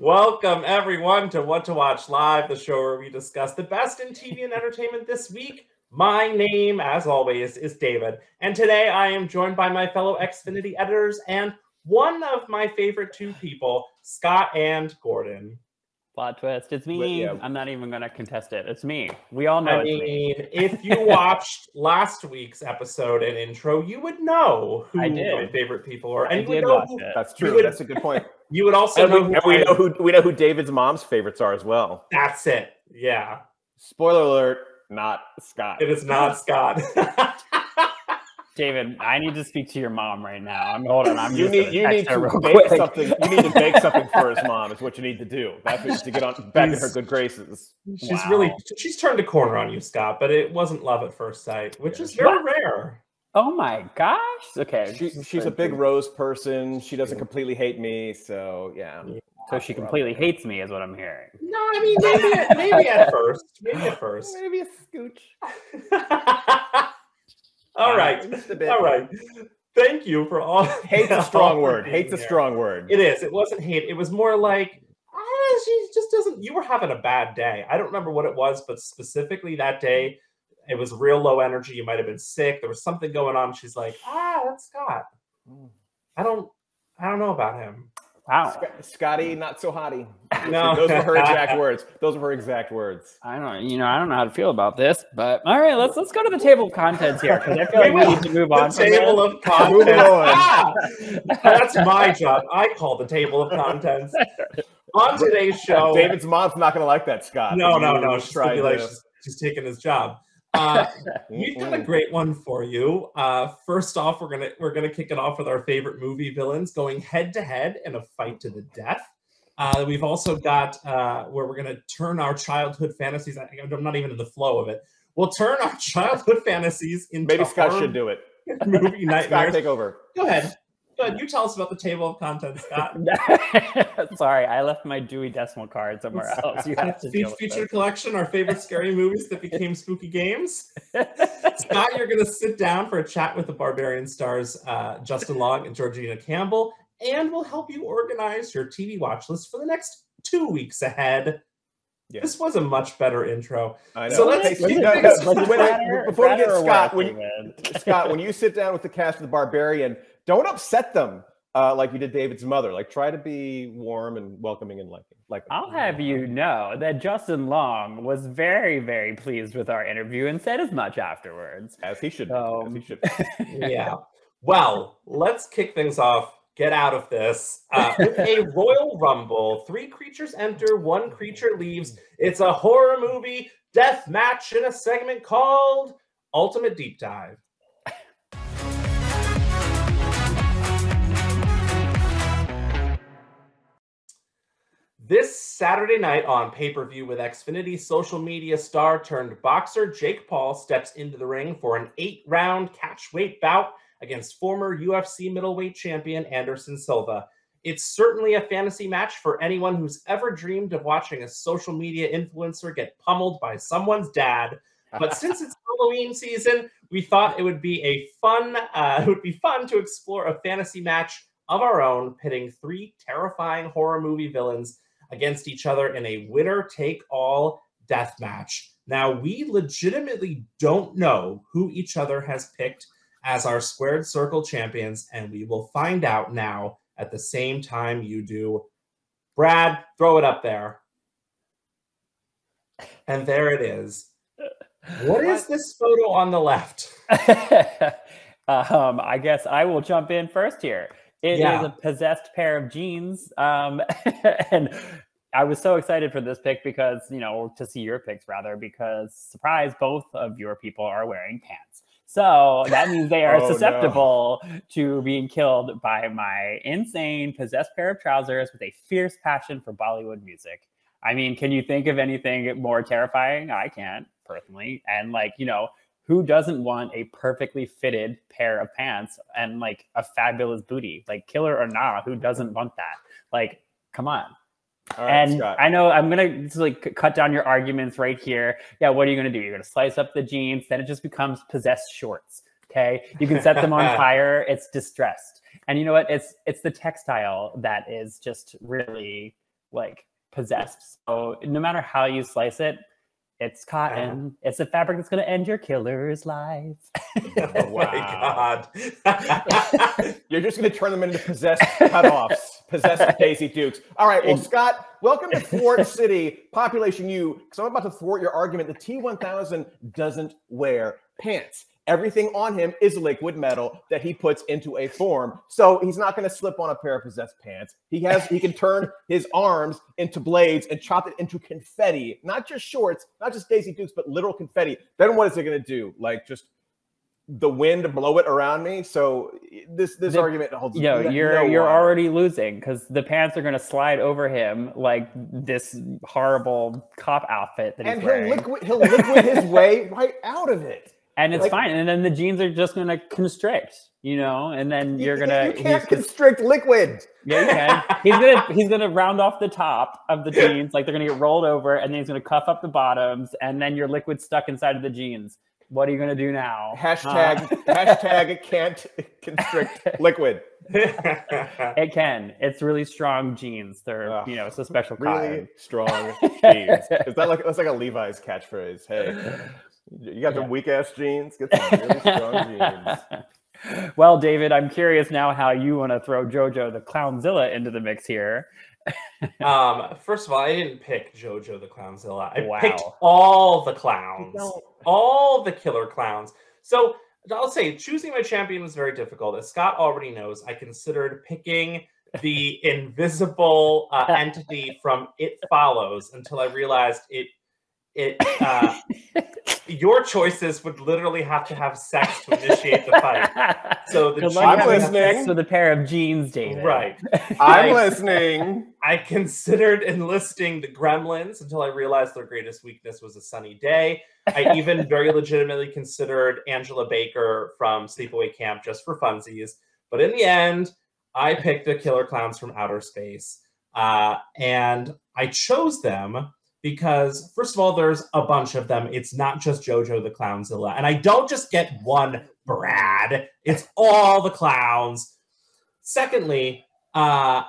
Welcome, everyone, to What to Watch Live, the show where we discuss the best in TV and entertainment this week. My name, as always, is David, and today I am joined by my fellow Xfinity editors and one of my favorite two people, Scott and Gordon. Plot twist. It's me. Yeah. I'm not even going to contest it. It's me. We all know it's me. If you watched last week's episode and intro, you would know who my favorite people are. And you would know who, that's true. That's a good point. You would also know we know who David's mom's favorites are as well. That's it. Yeah. Spoiler alert, not Scott. It is not Scott. David, I need to speak to your mom right now. Hold on. You need to bake something. You need to bake something for his mom. Is what you need to do. That's to get on back in her good graces. She's turned a corner on you, Scott. But it wasn't love at first sight, which is very rare. Oh my gosh. Okay. She's a big Rose person. She doesn't completely hate me. So yeah. So she completely hates me, is what I'm hearing. No, I mean maybe at first. Maybe a scooch. All right. Thank you for all. Hate's a strong word. Hate's a strong word. It is. It wasn't hate. It was more like, she just doesn't. You were having a bad day. I don't remember what it was, but specifically that day, it was real low energy. You might have been sick. There was something going on. She's like, that's Scott. I don't know about him. Wow. Scotty, not so hotty. No. Those were her exact words. Those were her exact words. I don't know how to feel about this, but all right, let's go to the table of contents here, because I feel like we need to move on. The table of contents. That's my job. I call the table of contents. On today's show, David's mom's not going to like that, Scott. No. She's going to be like, she's taking his job. We've got a great one for you. First off, we're gonna kick it off with our favorite movie villains going head to head in a fight to the death. We've also got where we're gonna turn our childhood fantasies. I'm not even in the flow of it. We'll turn our childhood fantasies into maybe Scott should do it. Movie nightmares. Scott, take over. Go ahead. You tell us about the table of contents, Scott. Sorry, I left my Dewey Decimal card somewhere else. You have to feature collection, our favorite scary movies that became spooky games. Scott, you're going to sit down for a chat with the Barbarian stars, Justin Long and Georgina Campbell, and we'll help you organize your TV watch list for the next 2 weeks ahead. Yeah. This was a much better intro. I know. So let's before we get Scott, when you sit down with the cast of the Barbarian, don't upset them like you did David's mother. Like, try to be warm and welcoming and liking. I'll have you know that Justin Long was very, very pleased with our interview and said as much afterwards. As he should. Yeah. Well, let's kick things off. Get out of this. With a Royal Rumble, 3 creatures enter, 1 creature leaves. It's a horror movie death match in a segment called Ultimate Deep Dive. This Saturday night on pay-per-view with Xfinity, social media star turned boxer Jake Paul steps into the ring for an 8-round catchweight bout against former UFC middleweight champion Anderson Silva. It's certainly a fantasy match for anyone who's ever dreamed of watching a social media influencer get pummeled by someone's dad. But since it's Halloween season, we thought it would be fun to explore a fantasy match of our own, pitting 3 terrifying horror movie villains against each other in a winner-take-all death match. Now, we legitimately don't know who each other has picked as our squared circle champions, and we will find out now at the same time you do. Brad, throw it up there. And there it is. What is this photo on the left? I guess I will jump in first here. It is a possessed pair of jeans. And I was so excited for this pick because, to see your picks rather, because surprise, both of your people are wearing pants. So that means they are susceptible to being killed by my insane possessed pair of trousers with a fierce passion for Bollywood music. I mean, can you think of anything more terrifying? I can't, personally. And who doesn't want a perfectly fitted pair of pants and a fabulous booty? Killer or not, who doesn't want that? Come on. All right, and Scott. I know I'm going to cut down your arguments right here. Yeah, what are you going to do? You're going to slice up the jeans, then it just becomes possessed shorts. Okay, you can set them on fire. It's distressed. And you know what? It's the textile that is just really like possessed. So no matter how you slice it, it's cotton. It's a fabric that's going to end your killer's life. Oh my God. You're just going to turn them into possessed cutoffs, possessed Daisy Dukes. All right. Well, Scott, welcome to Thwart City, Population U, because I'm about to thwart your argument. The T-1000 doesn't wear pants. Everything on him is liquid metal that he puts into a form. So he's not going to slip on a pair of possessed pants. He can turn his arms into blades and chop it into confetti. Not just shorts, not just Daisy Dukes, but literal confetti. Then what is it going to do? Like just the wind blow it around me? So this argument holds. You're already losing because the pants are going to slide over him like this horrible cop outfit that he's wearing. He'll liquid his way right out of it. And it's fine. And then the jeans are just going to constrict, and then you're going to... You can't constrict liquid. Yeah, you can. He's going to round off the top of the jeans. Like they're going to get rolled over and then he's going to cuff up the bottoms and then your liquid stuck inside of the jeans. What are you going to do now? Hashtag can't constrict liquid. It can. It's really strong jeans. They're, it's a special really kind. Strong jeans. That's like a Levi's catchphrase. Hey. You got the weak ass jeans. Get some really strong jeans. Well, David, I'm curious now how you want to throw JoJo the Clownzilla into the mix here. First of all, I didn't pick JoJo the Clownzilla. I picked all the clowns, all the killer clowns. So I'll say choosing my champion was very difficult. As Scott already knows, I considered picking the invisible entity from It Follows until I realized your choices would literally have to have sex to initiate the fight. So I'm listening with a pair of jeans, David. Right. I'm listening. I considered enlisting the Gremlins until I realized their greatest weakness was a sunny day. I even very legitimately considered Angela Baker from Sleepaway Camp just for funsies. But in the end, I picked the killer clowns from outer space. And I chose them because, first of all, there's a bunch of them. It's not just JoJo the Clownzilla. And I don't just get one Brad. It's all the clowns. Secondly, and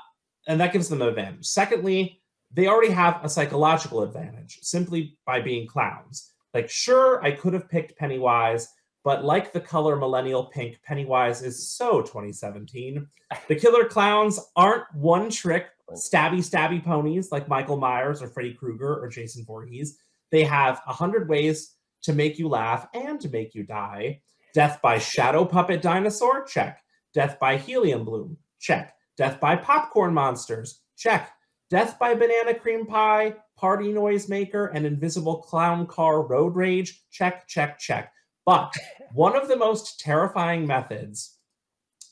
that gives them an advantage. Secondly, they already have a psychological advantage simply by being clowns. Like, sure, I could have picked Pennywise, but like the color millennial pink, Pennywise is so 2017. The killer clowns aren't one-trick stabby ponies like Michael Myers or Freddy Krueger or Jason Voorhees. They have 100 ways to make you laugh and to make you die. Death by shadow puppet dinosaur? Check. Death by helium balloon? Check. Death by popcorn monsters? Check. Death by banana cream pie, party noisemaker, and invisible clown car road rage? Check, check, check. But one of the most terrifying methods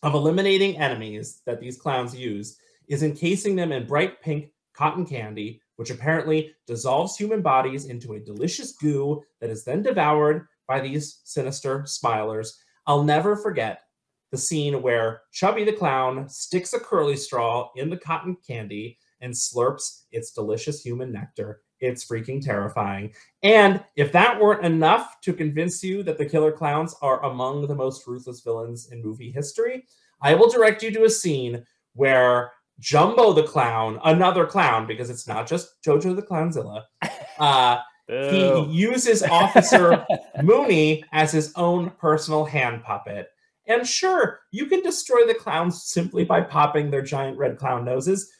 of eliminating enemies that these clowns use is encasing them in bright pink cotton candy, which apparently dissolves human bodies into a delicious goo that is then devoured by these sinister smilers. I'll never forget the scene where Chubby the Clown sticks a curly straw in the cotton candy and slurps its delicious human nectar. It's freaking terrifying. And if that weren't enough to convince you that the killer clowns are among the most ruthless villains in movie history, I will direct you to a scene where Jumbo the Clown, another clown, because it's not just JoJo the Clownzilla, he uses Officer Mooney as his own personal hand puppet. And sure, you can destroy the clowns simply by popping their giant red clown noses,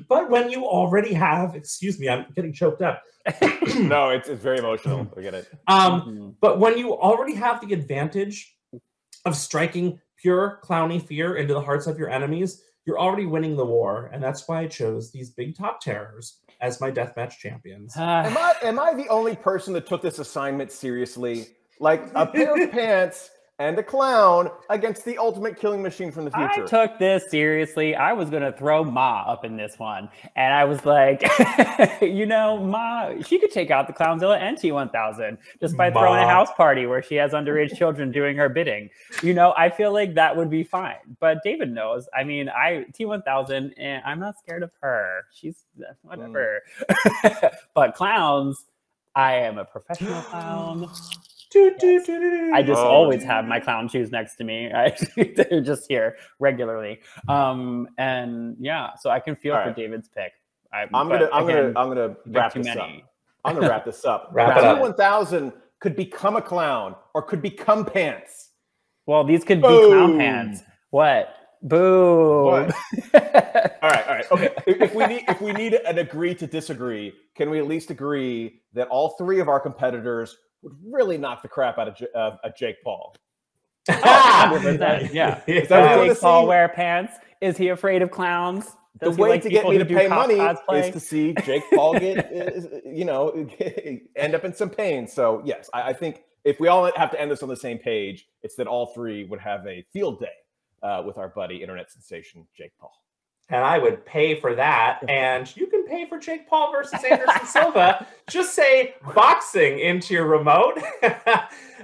but when you already have, excuse me, I'm getting choked up. No, it's very emotional. I get it. But when you already have the advantage of striking pure clowny fear into the hearts of your enemies, you're already winning the war, and that's why I chose these big top terrors as my deathmatch champions. Am I the only person that took this assignment seriously? Like a pair of pants and a clown against the ultimate killing machine from the future. I took this seriously. I was going to throw Ma up in this one. And I was like, Ma, she could take out the Clownzilla and T-1000 just by throwing a house party where she has underage children doing her bidding. I feel like that would be fine. But David knows. I mean, T-1000, and I'm not scared of her. She's whatever. But clowns, I am a professional clown. Yes. I just always have my clown shoes next to me. They're just here regularly. And yeah, so I can feel for David's pick. I'm gonna wrap this up. I'm gonna wrap this up. Wrap it up. T1000 could become a clown or could become pants. Well, these could be clown pants. What? Boo. What? All right. Okay. If we need an agree to disagree, can we at least agree that all three of our competitors would really knock the crap out of Jake Paul? 100%. Yeah. Does Jake Paul wear pants? Is he afraid of clowns? The way to get me to pay money is to see Jake Paul get, end up in some pain. So yes, I think if we all have to end this on the same page, it's that all three would have a field day with our buddy, internet sensation Jake Paul. And I would pay for that. And you can pay for Jake Paul versus Anderson Silva. Just say boxing into your remote.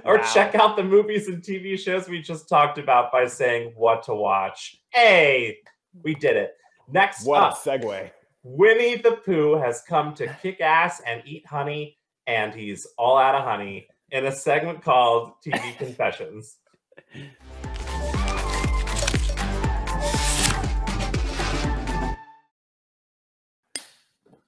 Or check out the movies and TV shows we just talked about by saying what to watch. Hey, we did it. Next what up, a segue. Winnie the Pooh has come to kick ass and eat honey, and he's all out of honey in a segment called TV Confessions.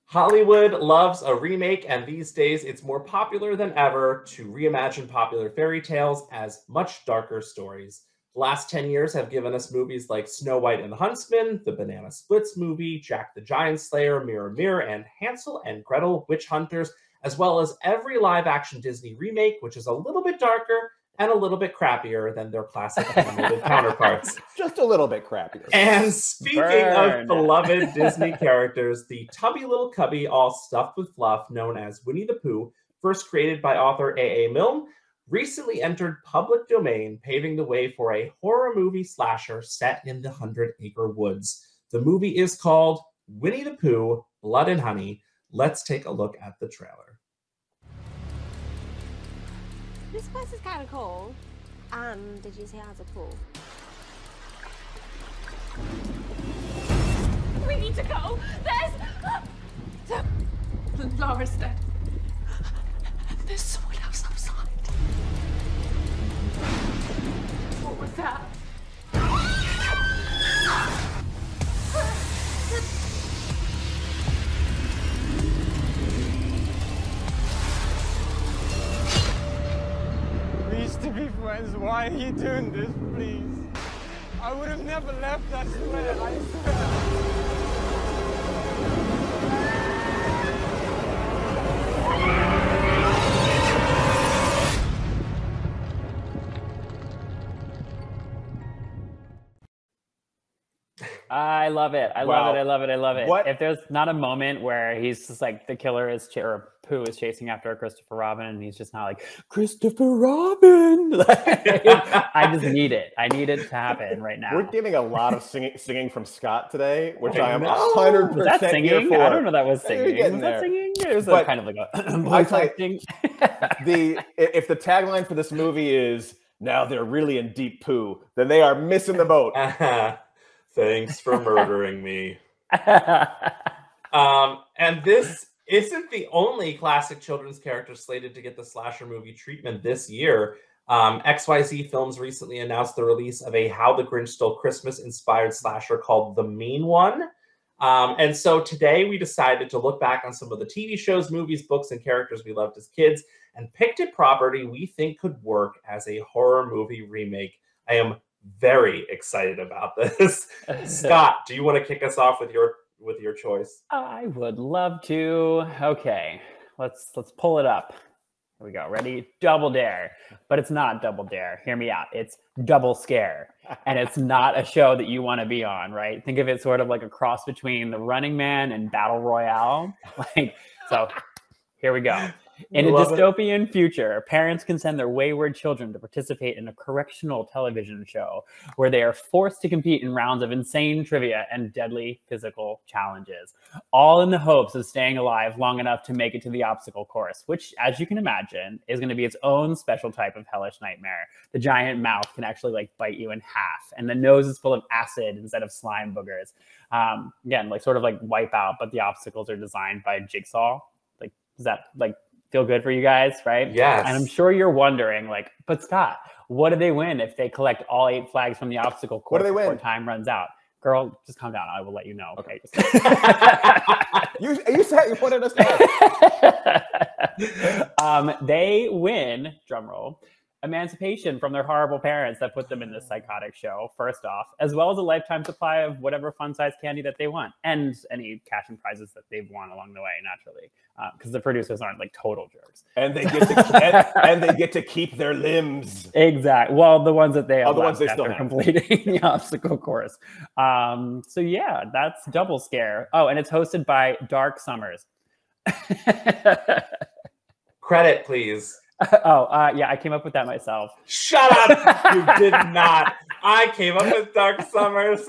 Hollywood loves a remake, and these days it's more popular than ever to reimagine popular fairy tales as much darker stories. The last 10 years have given us movies like Snow White and the Huntsman, the Banana Splits movie, Jack the Giant Slayer, Mirror Mirror, and Hansel and Gretel Witch Hunters, as well as every live-action Disney remake, which is a little bit darker and a little bit crappier than their classic animated counterparts. Just a little bit crappier. And speaking of beloved Disney characters, the tubby little cubby all stuffed with fluff known as Winnie the Pooh, first created by author A.A. Milne, recently entered public domain, paving the way for a horror movie slasher set in the 100-Acre Woods. The movie is called Winnie the Pooh, Blood and Honey. Let's take a look at the trailer. This place is kind of cool. Did you see it has a pool? We need to go. Laura's dead. There's someone else outside. What was that? We used to be friends. Why are you doing this, please? I would have never left, I swear, I swear. I love it. I love it. What? If there's not a moment where he's just like the killer is or Pooh is chasing after Christopher Robin and he's just not like Christopher Robin. I just need it. I need it to happen right now. We're getting a lot of singing from Scott today, which I am 100% was that singing? here for. I don't know that was singing. Was that singing? It was kind of like a voice acting. If the tagline for this movie is "Now they're really in deep poo," then they are missing the boat. Thanks for murdering me. And this isn't the only classic children's character slated to get the slasher movie treatment this year. XYZ Films recently announced the release of a How the Grinch Stole Christmas inspired slasher called The Mean One. And so today we decided to look back on some of the TV shows, movies, books, and characters we loved as kids and picked a property we think could work as a horror movie remake. I am very excited about this. Scott, do you want to kick us off with your choice? I would love to. Okay, let's pull it up. Here we go. Ready? Double Dare. But it's not Double Dare. Hear me out. It's Double Scare. And it's not a show that you want to be on, right? Think of it sort of like a cross between The Running Man and Battle Royale. So here we go. In a dystopian future, parents can send their wayward children to participate in a correctional television show where they are forced to compete in rounds of insane trivia and deadly physical challenges, all in the hopes of staying alive long enough to make it to the obstacle course, which, as you can imagine, is going to be its own special type of hellish nightmare. The giant mouth can actually bite you in half, and the nose is full of acid instead of slime boogers. Again, sort of like Wipeout, but the obstacles are designed by Jigsaw. Does that feel good for you guys, right? Yes. And I'm sure you're wondering, but Scott, what do they win if they collect all 8 flags from the obstacle course before time runs out? Girl, just calm down. I will let you know. Okay. You said you wanted us to. They win, drumroll, emancipation from their horrible parents that put them in this psychotic show, first off, as well as a lifetime supply of whatever fun-sized candy that they want, and any cash and prizes that they've won along the way, naturally, because the producers aren't like total jerks. And they get to and they get to keep their limbs. Exactly. Well, the ones that they have the ones they after still have. completing the obstacle course. So yeah, that's Double Scare. Oh, and it's hosted by Dark Summers. Credit, please. Yeah, I came up with that myself. Shut up! You did not. I came up with Dark Summers.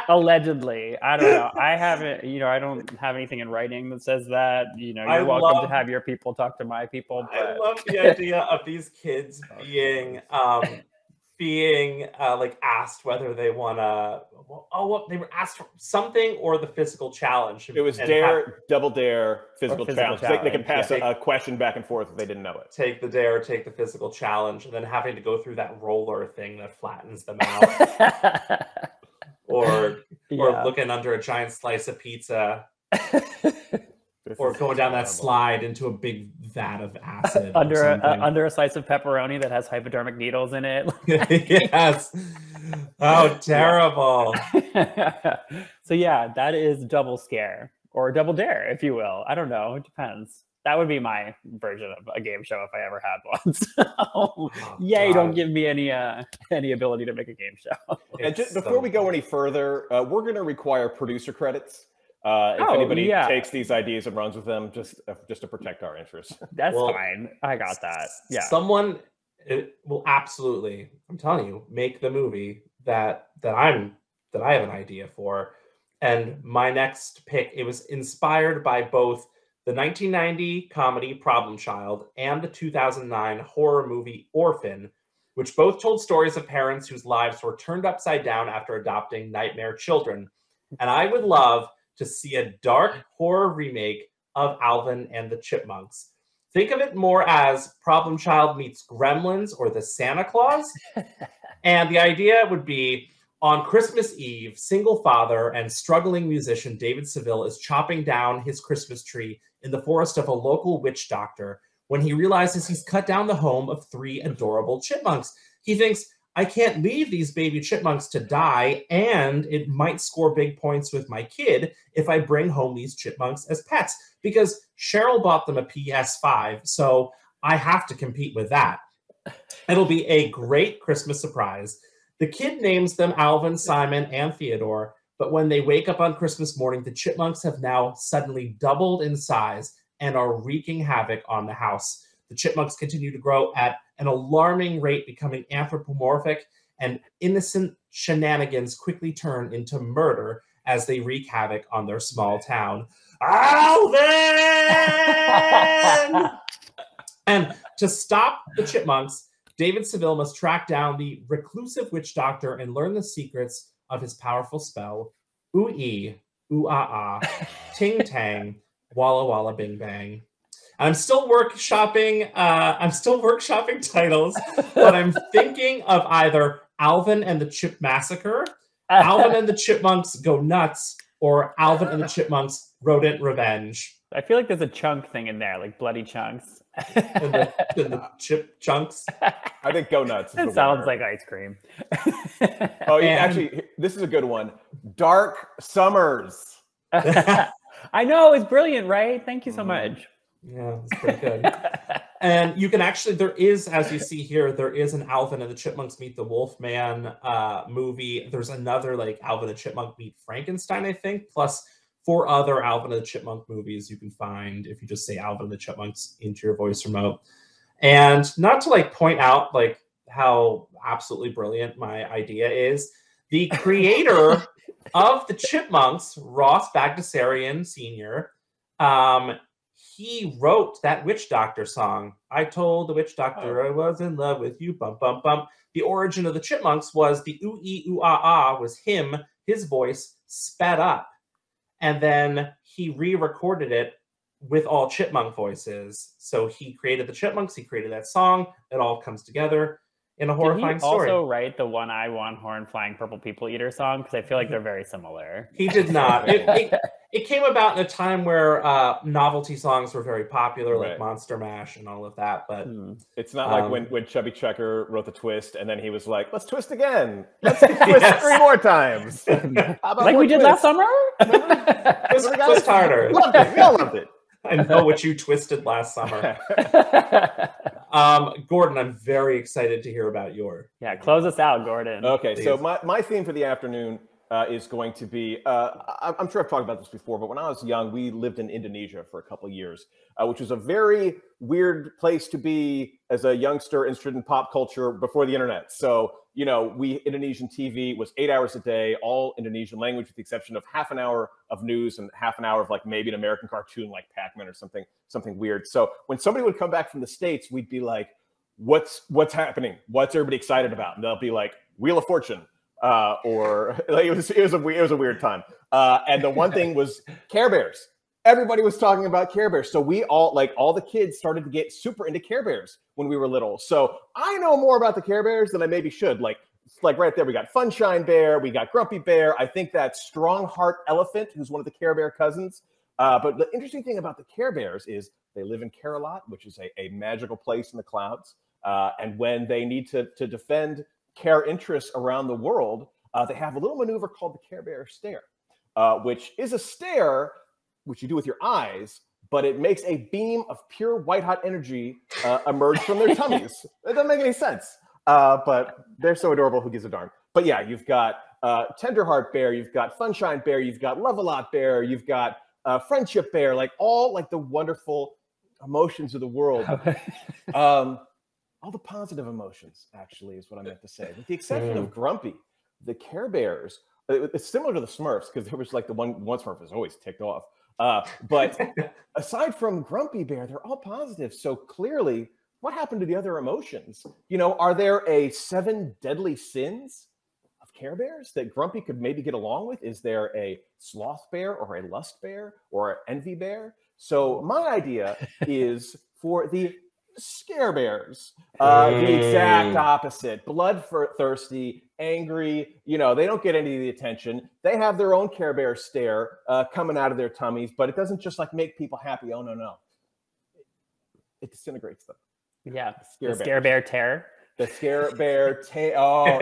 Allegedly. I don't know. I haven't, I don't have anything in writing that says that. You're welcome to have your people talk to my people. But... I love the idea of these kids being like asked whether they want to. They were asked for something or the physical challenge. It was double dare, physical challenge. They can pass a question back and forth if they didn't know it. Take the dare, take the physical challenge, and then having to go through that roller thing that flattens them out. or looking under a giant slice of pizza. Or going down that slide into a big vat of acid. under a slice of pepperoni that has hypodermic needles in it. Yes. Oh, terrible. So yeah, that is Double Scare, or Double Dare, if you will. I don't know. It depends. That would be my version of a game show if I ever had one. So, yay, don't give me any ability to make a game show. And just before we go any further, we're going to require producer credits. If anybody takes these ideas and runs with them, just to protect our interests. That's fine. I got that. Yeah. Someone will absolutely, I'm telling you, make the movie that I have an idea for. And my next pick, it was inspired by both the 1990 comedy Problem Child and the 2009 horror movie Orphan, which both told stories of parents whose lives were turned upside down after adopting nightmare children. And I would love to see a dark horror remake of Alvin and the Chipmunks. Think of it more as Problem Child meets Gremlins or the Santa Claus. And the idea would be, on Christmas Eve, single father and struggling musician David Seville is chopping down his Christmas tree in the forest of a local witch doctor when he realizes he's cut down the home of 3 adorable chipmunks. He thinks, I can't leave these baby chipmunks to die, and it might score big points with my kid if I bring home these chipmunks as pets, because Cheryl bought them a PS5, so I have to compete with that. It'll be a great Christmas surprise. The kid names them Alvin, Simon, and Theodore, but when they wake up on Christmas morning, the chipmunks have now suddenly doubled in size and are wreaking havoc on the house. The chipmunks continue to grow at an alarming rate, becoming anthropomorphic, and innocent shenanigans quickly turn into murder as they wreak havoc on their small town. Alvin! And to stop the chipmunks, David Seville must track down the reclusive witch doctor and learn the secrets of his powerful spell. Ooh-ee, ooh-ah-ah, ting-tang, walla-walla bing-bang. I'm still workshopping titles, but I'm thinking of either Alvin and the Chip Massacre, Alvin and the Chipmunks Go Nuts, or Alvin and the Chipmunks Rodent Revenge. I feel like there's a chunk thing in there, like bloody chunks. And the chip chunks. I think Go Nuts. It sounds like ice cream. Actually, this is a good one. Dark Summers. I know, it's brilliant, right? Thank you so much. Yeah, it's pretty good. And you can actually, there is, as you see here, there is an Alvin and the Chipmunks Meet the Wolfman movie. There's another like Alvin and the Chipmunk Meet Frankenstein, I think, plus 4 other Alvin and the Chipmunk movies you can find if you just say Alvin and the Chipmunks into your voice remote. And not to like point out like how absolutely brilliant my idea is, the creator of the Chipmunks, Ross Bagdasarian Sr., he wrote that witch doctor song. I told the witch doctor I was in love with you, bum, bum, bum. The origin of the Chipmunks was the ooh-ee, ooh-ah-ah was him, his voice sped up. And then he re-recorded it with all chipmunk voices. So he created the Chipmunks, he created that song, it all comes together. in a horrifying story. Did he also write the One Eye, One Horn Flying Purple People Eater song? Because I feel like they're very similar. He did not. It came about in a time where novelty songs were very popular, like Monster Mash and all of that. But it's not like when Chubby Checker wrote the twist and then he was like, let's twist again. Let's twist 3 more times. Like we did last summer? Twist harder. Loved it. We all loved it. I know what you twisted last summer. Gordon, I'm very excited to hear about your. Yeah, close us out, Gordon. Okay, so my theme for the afternoon is going to be, I'm sure I've talked about this before, but when I was young, we lived in Indonesia for a couple of years, which was a very weird place to be as a youngster interested in pop culture before the internet. So, you know, Indonesian TV was 8 hours a day, all Indonesian language, with the exception of half an hour of news and half an hour of like maybe an American cartoon like Pac-Man or something weird. So when somebody would come back from the States, we'd be like, what's happening? What's everybody excited about? And they'll be like, Wheel of Fortune. Or like it was a weird time. And the one thing was Care Bears. Everybody was talking about Care Bears. So we all the kids started to get super into Care Bears when we were little. So I know more about the Care Bears than I maybe should. Like right there, we got Funshine Bear, we got Grumpy Bear. I think that's Strong Heart Elephant, who's one of the Care Bear cousins. But the interesting thing about the Care Bears is they live in Care-a-Lot, which is a magical place in the clouds. And when they need to defend care interests around the world, they have a little maneuver called the Care Bear stare, which is a stare which you do with your eyes, but it makes a beam of pure white hot energy emerge from their tummies. It doesn't make any sense, but they're so adorable. Who gives a darn? But yeah, you've got Tenderheart Bear, you've got Funshine Bear, you've got Love-A-Lot Bear, you've got Friendship Bear, like all like the wonderful emotions of the world. All the positive emotions, actually, is what I meant to say. With the exception of Grumpy, the Care Bears, it's similar to the Smurfs, because there was like the one Smurf was always ticked off. But aside from Grumpy Bear, they're all positive. So clearly, what happened to the other emotions? You know, are there 7 deadly sins of Care Bears that Grumpy could maybe get along with? Is there a Sloth Bear or a Lust Bear or an Envy Bear? So my idea is for the Scare Bears, the exact opposite. Bloodthirsty, angry, you know, they don't get any of the attention. They have their own Care Bear stare coming out of their tummies, but it doesn't just like make people happy. Oh, no. It disintegrates them. Yeah, the Scare Bear tear. The Scare Bear tear. Oh,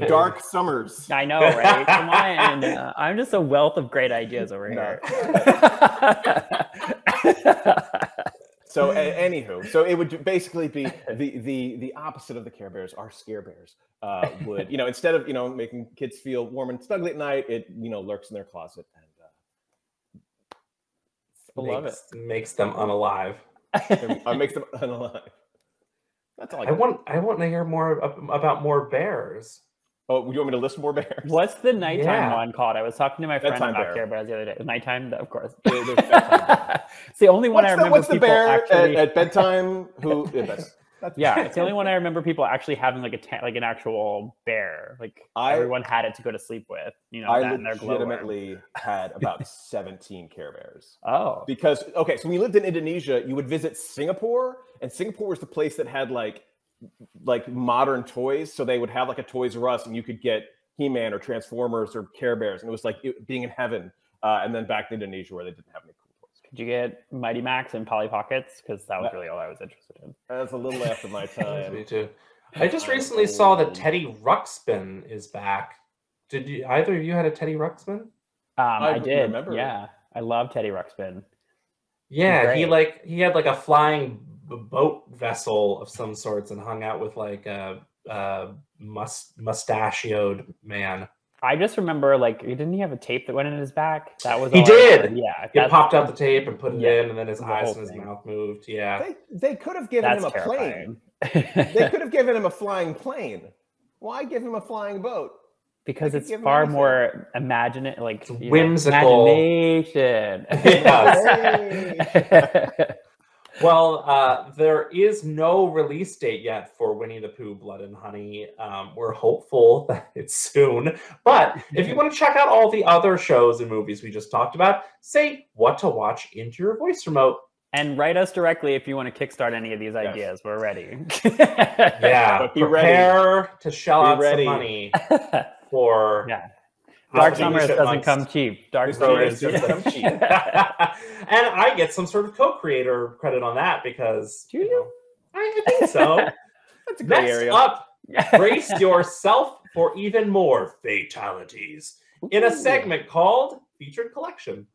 Dark Summers. I know, right? Come on. I'm just a wealth of great ideas over here. So anywho, so it would basically be the opposite of the Care Bears. Our Scare Bears would, you know, instead of, you know, making kids feel warm and snuggly at night, it, you know, lurks in their closet and makes them unalive. Makes them unalive. That's all. I want to hear more about more bears. Oh, you want me to list more bears? What's the nighttime one called? I was talking to my friend Bedtime about bear. Care Bears the other day. Nighttime, of course. It's the only one I remember. What's the bear actually... at bedtime? Who? Yeah, it's the only one I remember people actually having like an actual bear. Like everyone had it to go to sleep with. You know, I legitimately had about 17 Care Bears. Oh, because so when you lived in Indonesia, you would visit Singapore, and Singapore was the place that had like modern toys. So they would have like a Toys R Us, and you could get He-Man or Transformers or Care Bears, and it was like being in heaven. And then back to Indonesia where they didn't have any cool toys. Could you get Mighty Max and Polly Pockets? Because that was really all I was interested in. That's a little after my time. Me too. I just recently saw that Teddy Ruxpin is back. Did either of you had a Teddy Ruxpin? I did. Remember. Yeah, I love Teddy Ruxpin. Yeah, he had like a flying boat vessel of some sorts and hung out with like a mustachioed man. I just remember, like, didn't he have a tape that went in his back? That was he did. Yeah, he popped out the tape and put it in, and then his eyes and his mouth moved. Yeah, they could have given him a plane. They could have given him a flying plane. Why give him a flying boat? Because it's far more imaginative, like whimsical. Imagination. Well, there is no release date yet for Winnie the Pooh, Blood and Honey. We're hopeful that it's soon. But if you want to check out all the other shows and movies we just talked about, say what to watch into your voice remote. And write us directly if you want to kickstart any of these ideas. We're ready. Yeah, But be prepare ready. to shell Be out ready. some money for. Yeah. Dark How Summers Chipmunks doesn't come cheap. Dark Summers doesn't come cheap. And I get some sort of co-creator credit on that because Do you? I think so. That's a gray Next area. up, brace yourself for even more fatalities in a segment called Featured Collection.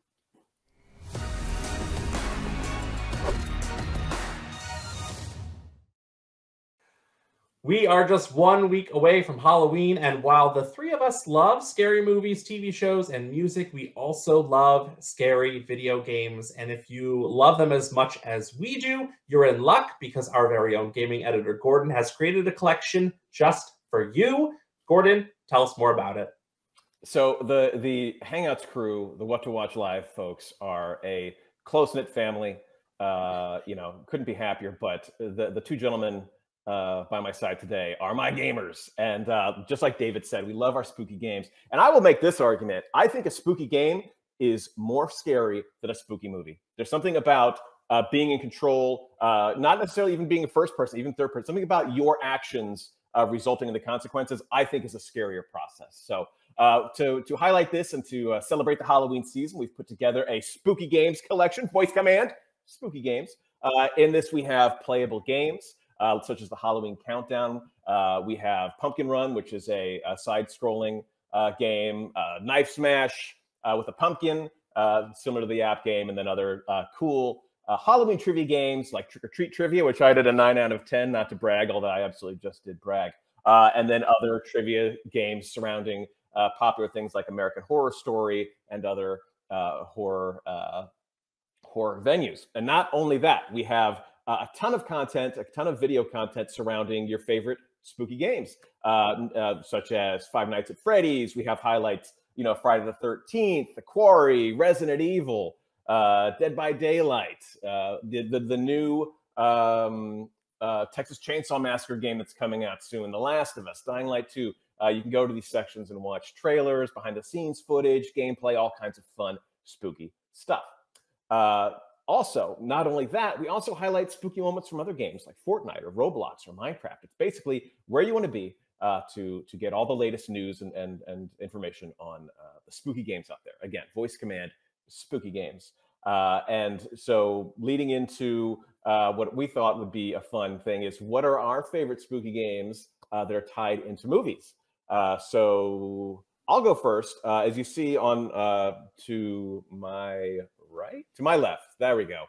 We are just 1 week away from Halloween, and while the three of us love scary movies, TV shows, and music, we also love scary video games. And if you love them as much as we do, you're in luck because our very own gaming editor, Gordon, has created a collection just for you. Gordon, tell us more about it. So the Hangouts crew, the What to Watch Live folks, are a close-knit family. Couldn't be happier, but the two gentlemen by my side today are my gamers. And just like David said, we love our spooky games. And I will make this argument. I think a spooky game is more scary than a spooky movie. There's something about being in control, not necessarily even being a first person, even third person, something about your actions resulting in the consequences, I think is a scarier process. So to highlight this and to celebrate the Halloween season, we've put together a spooky games collection, voice command, spooky games. In this, we have playable games. Such as the Halloween Countdown. We have Pumpkin Run, which is a side-scrolling game. Knife Smash with a pumpkin, similar to the app game, and then other cool Halloween trivia games like Trick or Treat Trivia, which I did a 9 out of 10, not to brag, although I absolutely just did brag. And then other trivia games surrounding popular things like American Horror Story and other horror venues. And not only that, we have a ton of content, a ton of video content surrounding your favorite spooky games, such as Five Nights at Freddy's. We have highlights, Friday the 13th, The Quarry, Resident Evil, Dead by Daylight, the new Texas Chainsaw Massacre game that's coming out soon, The Last of Us, Dying Light 2. You can go to these sections and watch trailers, behind-the-scenes footage, gameplay, all kinds of fun, spooky stuff. Also, not only that, we also highlight spooky moments from other games like Fortnite or Roblox or Minecraft. It's basically where you want to be to get all the latest news and information on the spooky games out there. Again, voice command, spooky games. And so leading into what we thought would be a fun thing is what are our favorite spooky games that are tied into movies? So I'll go first. As you see on to my right, to my left, there we go.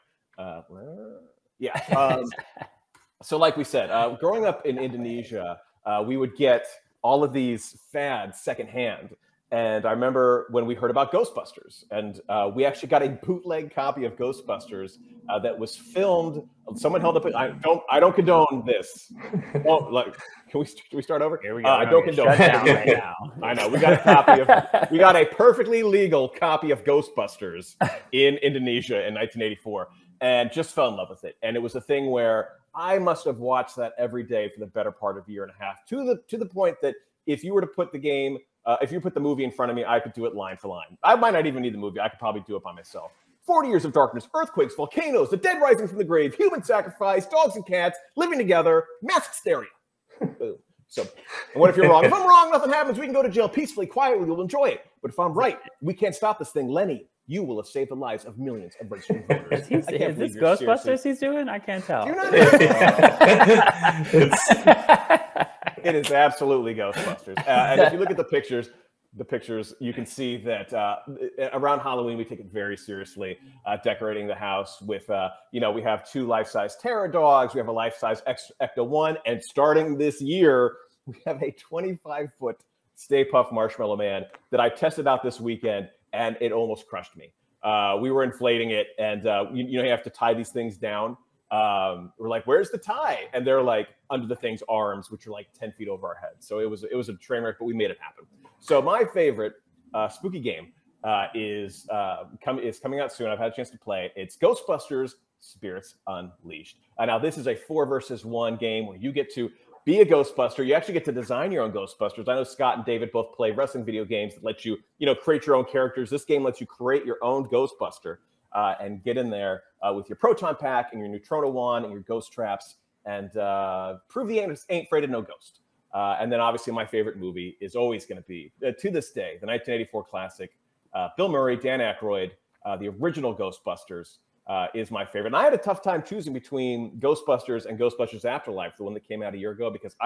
So like we said, growing up in Indonesia, we would get all of these fads secondhand. And I remember when we heard about Ghostbusters, and we actually got a bootleg copy of Ghostbusters that was filmed. Someone held up. I don't condone this. Can we start over? Here we go. I don't condone. Shut down right now. I know we got a perfectly legal copy of Ghostbusters in Indonesia in 1984, and just fell in love with it. And it was a thing where I must have watched that every day for the better part of a year and a half, to the point that if you were to put the game, if you put the movie in front of me, I could do it line for line. I might not even need the movie. I could probably do it by myself. 40 Years of Darkness, earthquakes, volcanoes, the dead rising from the grave, human sacrifice, dogs and cats living together, mass hysteria. Boom. So, and what if you're wrong? If I'm wrong, nothing happens. We can go to jail peacefully, quietly. We'll enjoy it. But if I'm right, we can't stop this thing. Lenny, you will have saved the lives of millions of registered voters. Is this Ghostbusters he's doing? I can't tell. Do you not It is absolutely Ghostbusters. And if you look at the pictures, you can see that around Halloween, we take it very seriously, decorating the house with, we have 2 life-size terror dogs. We have a life-size Ecto-1. And starting this year, we have a 25-foot Stay Puft Marshmallow Man that I tested out this weekend, and it almost crushed me. We were inflating it, and you have to tie these things down. We're like, where's the tie? And they're like under the thing's arms, which are like 10 feet over our heads. So it was a train wreck, but we made it happen. So my favorite spooky game is coming out soon. I've had a chance to play it. It's Ghostbusters Spirits Unleashed. Now this is a 4 versus 1 game where you get to be a Ghostbuster. You actually get to design your own Ghostbusters. I know Scott and David both play wrestling video games that let you, create your own characters. This game lets you create your own Ghostbuster. and get in there with your proton pack and your neutrona wand and your ghost traps and prove the ain't afraid of no ghost. And then obviously my favorite movie is always going to be, to this day, the 1984 classic, Bill Murray, Dan Aykroyd, the original Ghostbusters is my favorite. And I had a tough time choosing between Ghostbusters and Ghostbusters Afterlife, the one that came out a year ago, because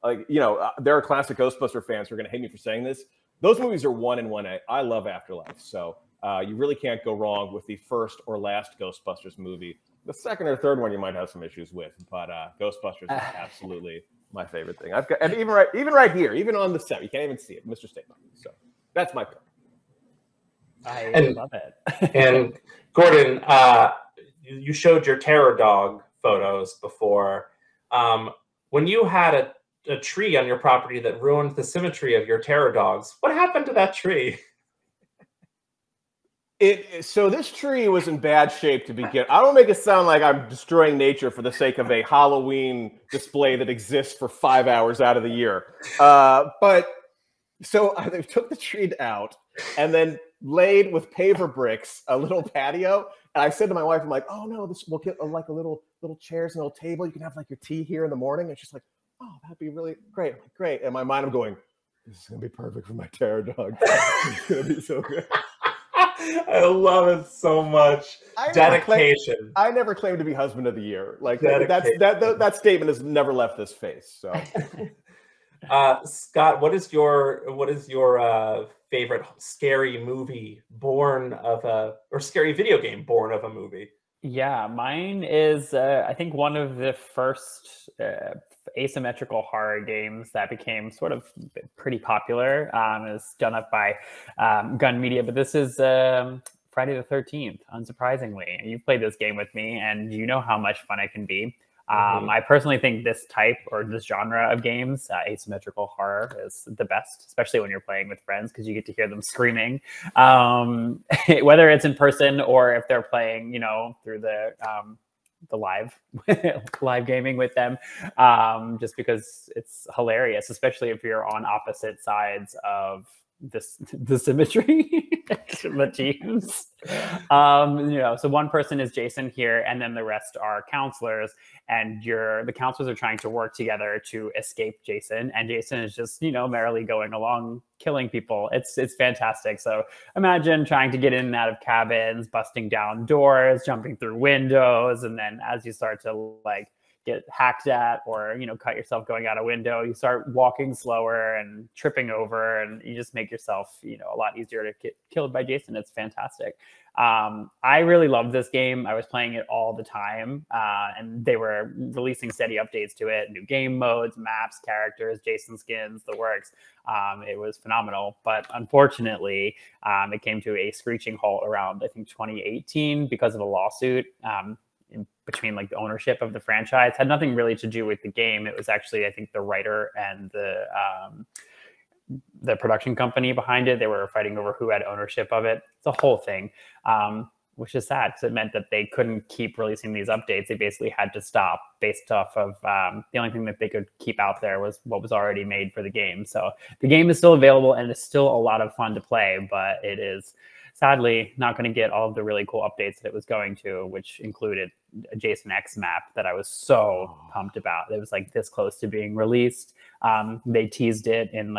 there are classic Ghostbuster fans who are going to hate me for saying this. Those movies are 1 and 1A. I love Afterlife. So you really can't go wrong with the first or last Ghostbusters movie. The second or third one you might have some issues with, but Ghostbusters is absolutely my favorite thing. I've got, and even right here, even on the set, you can't even see it, Mr. Statement. So that's my pick. I love it. And Gordon, you showed your terror dog photos before. When you had a tree on your property that ruined the symmetry of your terror dogs, what happened to that tree? So this tree was in bad shape to begin. I don't make it sound like I'm destroying nature for the sake of a Halloween display that exists for 5 hours out of the year. But so I took the tree out and then laid with paver bricks a little patio. And I said to my wife, I'm like, oh no, we'll get like a little chairs and a little table. You can have like your tea here in the morning. And she's like, oh, that'd be really great. I'm like, great. In my mind, I'm going, this is gonna be perfect for my terror dog. It's gonna be so good. I love it so much. Dedication. I never claimed to be husband of the year. Like that statement has never left this face. So, Scott, what is your favorite scary movie or scary video game born of a movie? Yeah, mine is I think one of the first asymmetrical horror games that became sort of pretty popular. It was done up by Gun Media, but this is Friday the 13th, unsurprisingly. You've played this game with me, and you know how much fun it can be. I personally think this type or this genre of games, asymmetrical horror, is the best, especially when you're playing with friends because you get to hear them screaming, whether it's in person or if they're playing, through the live gaming with them, just because it's hilarious, especially if you're on opposite sides of the symmetry, the teams. So one person is Jason here, and then the rest are counselors, and the counselors are trying to work together to escape Jason, and Jason is just merrily going along killing people. It's fantastic. So imagine trying to get in and out of cabins, busting down doors, jumping through windows, and then as you start to get hacked at or cut yourself going out a window, you start walking slower and tripping over, and you just make yourself a lot easier to get killed by Jason. It's fantastic. I really loved this game. I was playing it all the time, and they were releasing steady updates to it, new game modes, maps, characters, Jason skins, the works. It was phenomenal, but unfortunately it came to a screeching halt around I think 2018 because of a lawsuit in between the ownership of the franchise. Had nothing really to do with the game. It was actually, I think, the writer and the production company behind it. They were fighting over who had ownership of it. It's a whole thing, which is sad because it meant that they couldn't keep releasing these updates. They basically had to stop based off of the only thing that they could keep out there was what was already made for the game. So the game is still available and it's still a lot of fun to play, but it is sadly not going to get all of the really cool updates that it was going to, which included a Jason X map that I was so pumped about. It was this close to being released. They teased it in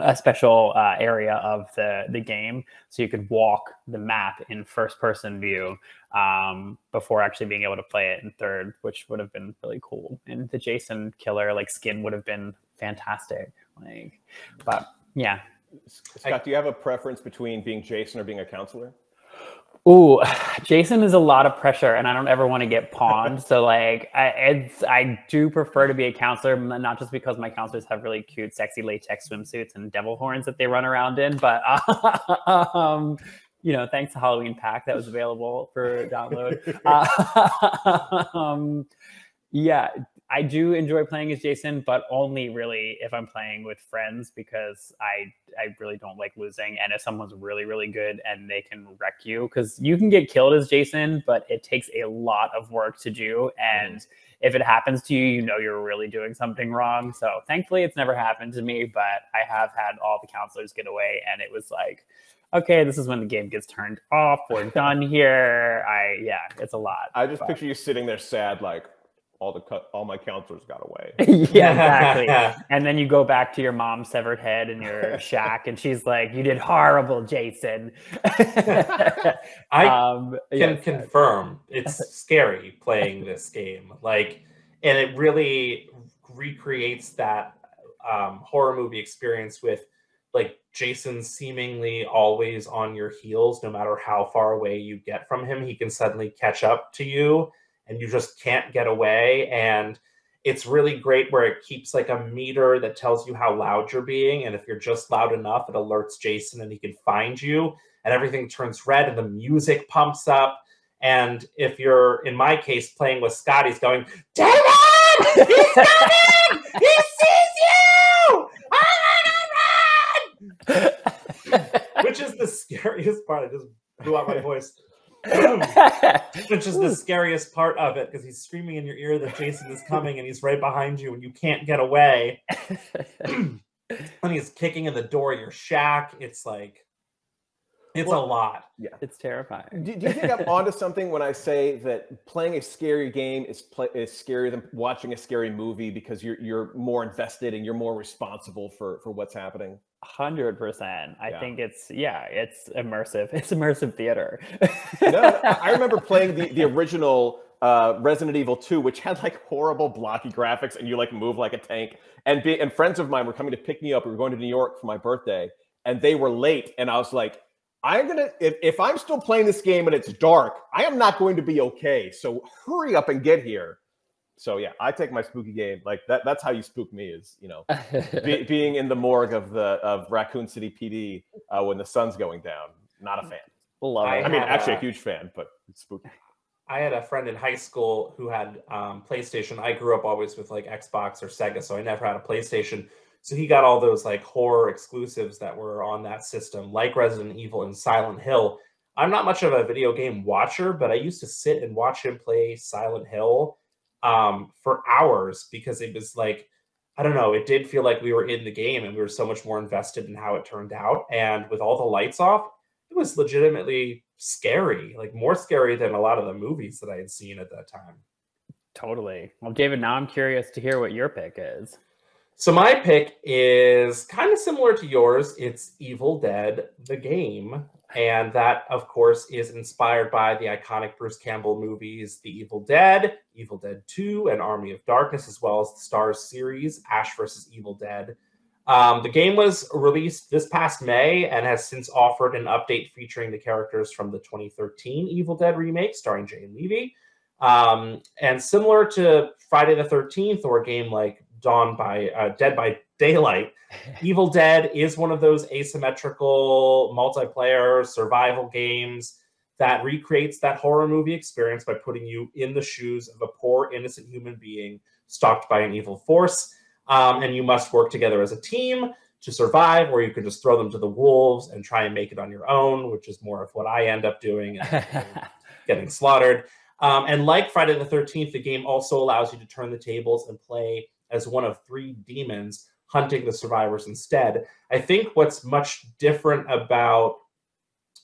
a special area of the game, so you could walk the map in first person view before actually being able to play it in third, which would have been really cool. And the Jason killer skin would have been fantastic. But yeah. Scott, do you have a preference between being Jason or being a counselor? Ooh, Jason is a lot of pressure, and I don't ever want to get pawned. So I do prefer to be a counselor, not just because my counselors have really cute, sexy latex swimsuits and devil horns that they run around in, but thanks to Halloween Pack that was available for download. Yeah. I do enjoy playing as Jason, but only really if I'm playing with friends, because I really don't like losing. And if someone's really, really good and they can wreck you, because you can get killed as Jason, but it takes a lot of work to do. And if it happens to you, you're really doing something wrong. So thankfully it's never happened to me, but I have had all the counselors get away, and it was okay, this is when the game gets turned off. We're done here. It's a lot. I just picture you sitting there sad, like all my counselors got away. Yeah, exactly. And then you go back to your mom's severed head in your shack, and she's like, "You did horrible, Jason." I can confirm it's scary playing this game. Like, and it really recreates that horror movie experience with like Jason seemingly always on your heels, no matter how far away you get from him. He can suddenly catch up to you and you just can't get away. And it's really great where it keeps like a meter that tells you how loud you're being. And if you're just loud enough, it alerts Jason and he can find you, and everything turns red and the music pumps up. And if you're, in my case, playing with Scott, he's going, "David! He's coming! He sees you! Run! Which is the scariest part. I just blew out my voice. Which is the scariest part of it, because he's screaming in your ear that Jason is coming and he's right behind you and you can't get away. And he's kicking in the door of your shack. It's like, it's a lot. Yeah, it's terrifying. Do you think I'm onto something when I say that playing a scary game is scarier than watching a scary movie, because you're more invested and you're more responsible for what's happening? 100%. I think it's immersive. It's immersive theater. No, I remember playing the original Resident Evil 2, which had like horrible blocky graphics and you like move like a tank. And friends of mine were coming to pick me up. We were going to New York for my birthday, and they were late. And I was like, if I'm still playing this game and it's dark, I am not going to be okay. So hurry up and get here. So yeah, I take my spooky game like that. That's how you spook me, is, you know, being in the morgue of Raccoon City PD when the sun's going down. Not a fan. Love it. I mean, actually a huge fan, but it's spooky. I had a friend in high school who had PlayStation. I grew up always with like Xbox or Sega, so I never had a PlayStation. So he got all those like horror exclusives that were on that system, like Resident Evil and Silent Hill. I'm not much of a video game watcher, but I used to sit and watch him play Silent Hill for hours, because it was like, I don't know, it did feel like we were in the game and we were so much more invested in how it turned out. And with all the lights off, it was legitimately scary, like more scary than a lot of the movies that I had seen at that time. Totally. Well, David, now I'm curious to hear what your pick is. So my pick is kind of similar to yours. It's Evil Dead, the game. And that, of course, is inspired by the iconic Bruce Campbell movies, The Evil Dead 2, and Army of Darkness, as well as the Starz series, Ash vs. Evil Dead. The game was released this past May and has since offered an update featuring the characters from the 2013 Evil Dead remake starring Jane Levy. And similar to Friday the 13th or a game like Dead by Daylight, Evil Dead is one of those asymmetrical multiplayer survival games that recreates that horror movie experience by putting you in the shoes of a poor, innocent human being stalked by an evil force. And you must work together as a team to survive, or you could just throw them to the wolves and try and make it on your own, which is more of what I end up doing and getting slaughtered. And like Friday the 13th, the game also allows you to turn the tables and play as one of 3 demons hunting the survivors instead. I think what's much different about